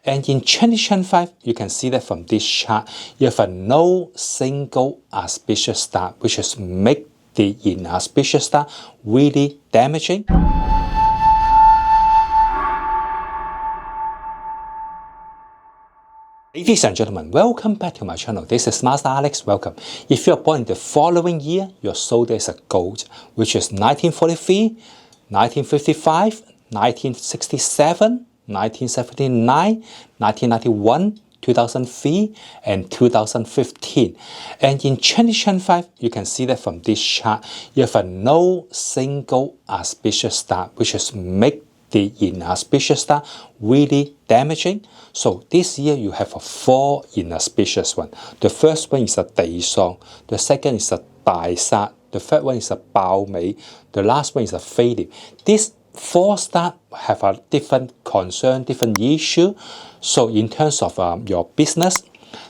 And in 2025, you can see that from this chart, you have a no single auspicious star, which is make the inauspicious star really damaging. Ladies and gentlemen, welcome back to my channel. This is Master Alex. Welcome. If you are born in the following year, your zodiac is a gold, which is 1943, 1955, 1967, 1979, 1991, 2003, and 2015. And in 2025, you can see that from this chart, you have a no single auspicious star, which is make the inauspicious star really damaging. So this year you have a 4 inauspicious one. The first one is a 地喪, the second is a 大煞, the third one is a 爆尾, the last one is a 飛廉. These 4 stars have a different concern, different issue. So in terms of your business,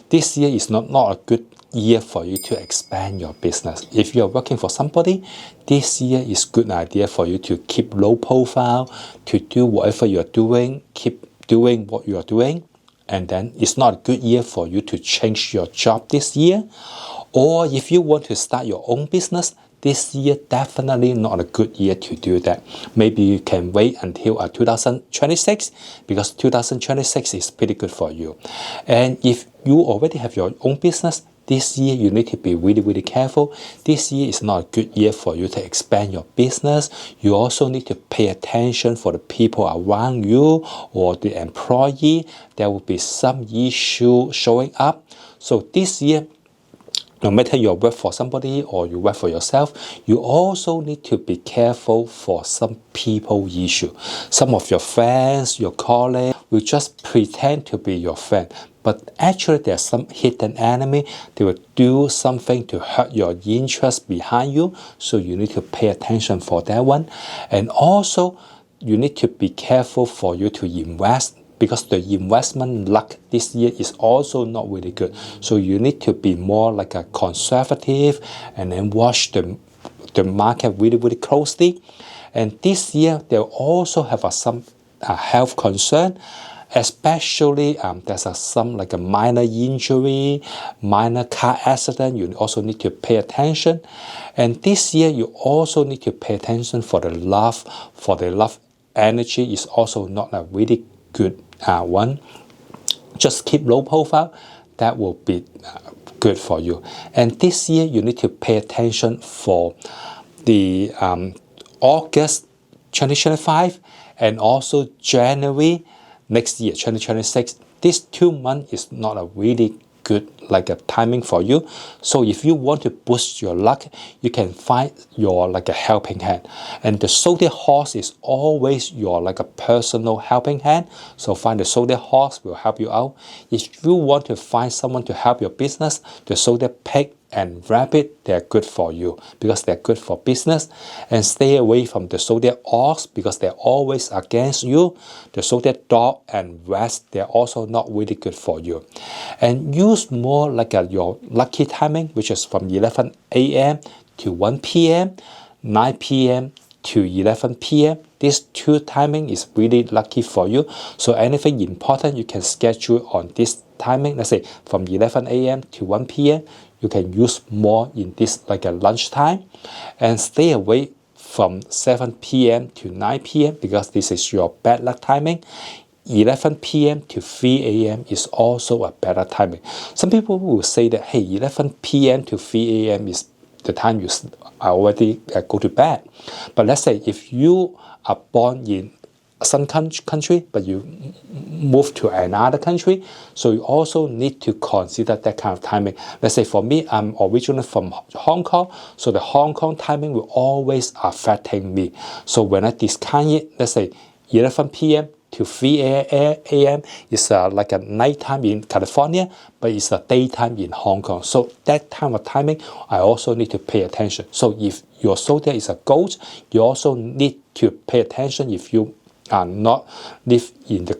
this year is not a good year for you to expand your business. If you are working for somebody, this year is good idea for you to keep low profile, to do whatever you are doing, keep doing what you are doing, and then it's not a good year for you to change your job this year. Or if you want to start your own business, this year definitely not a good year to do that. Maybe you can wait until 2026, because 2026 is pretty good for you. And if you already have your own business, this year you need to be really careful. This year is not a good year for you to expand your business. You also need to pay attention for the people around you or the employee. There will be some issue showing up. So this year, no matter you work for somebody or you work for yourself, you also need to be careful for some people issue. Some of your friends, your colleagues will just pretend to be your friend, but actually there's some hidden enemy. They will do something to hurt your interest behind you, so you need to pay attention for that one. And also, you need to be careful for you to invest, because the investment luck this year is also not really good. So you need to be more like a conservative and then watch the market really closely. And this year, they'll also have some health concern, especially there's some like a minor injury, minor car accident. You also need to pay attention. And this year, you also need to pay attention for the love energy is also not a really good one. Just keep low profile. That will be good for you. And this year you need to pay attention for the August 2025 and also January next year 2026. These 2 months is not a really good like a timing for you. So if you want to boost your luck, you can find your like a helping hand. And the zodiac horse is always your like a personal helping hand. So find the zodiac horse will help you out. If you want to find someone to help your business, the zodiac pig and rabbit, they're good for you because they're good for business. And stay away from the zodiac ox because they're always against you. The zodiac dog and rat, they're also not really good for you. And use more like your lucky timing, which is from 11 a.m. to 1 p.m., 9 p.m. to 11 p.m. This 2 timing is really lucky for you. So anything important you can schedule on this timing. Let's say from 11 a.m. to 1 p.m. You can use more in this like a lunchtime, and stay away from 7 p.m. to 9 p.m. because this is your bad luck timing. 11 p.m. to 3 a.m. is also a better timing. Some people will say that, hey, 11 p.m. to 3 a.m. is the time you already go to bed. But let's say if you are born in some country, but you move to another country, so you also need to consider that kind of timing. Let's say for me, I'm originally from Hong Kong, so the Hong Kong timing will always affecting me. So when I discount it, let's say 11 p.m. to 3 a.m. is like a nighttime in California, but it's a daytime in Hong Kong. So that time of timing, I also need to pay attention. So if your zodiac is a goat, you also need to pay attention. If you are not live in the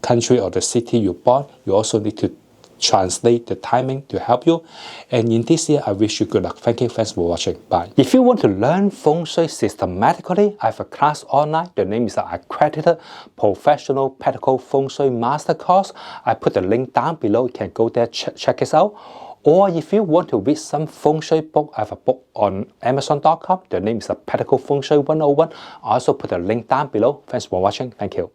country or the city you born, you also need to translate the timing to help you. And in this year, I wish you good luck. Thank you. Thanks for watching. Bye. If you want to learn Feng Shui systematically, I have a class online. The name is the Accredited Professional Practical Feng Shui Master Course. I put the link down below. You can go there, check it out. Or if you want to read some Feng Shui book, I have a book on Amazon.com. The name is the Practical Feng Shui 101. I also put the link down below. Thanks for watching. Thank you.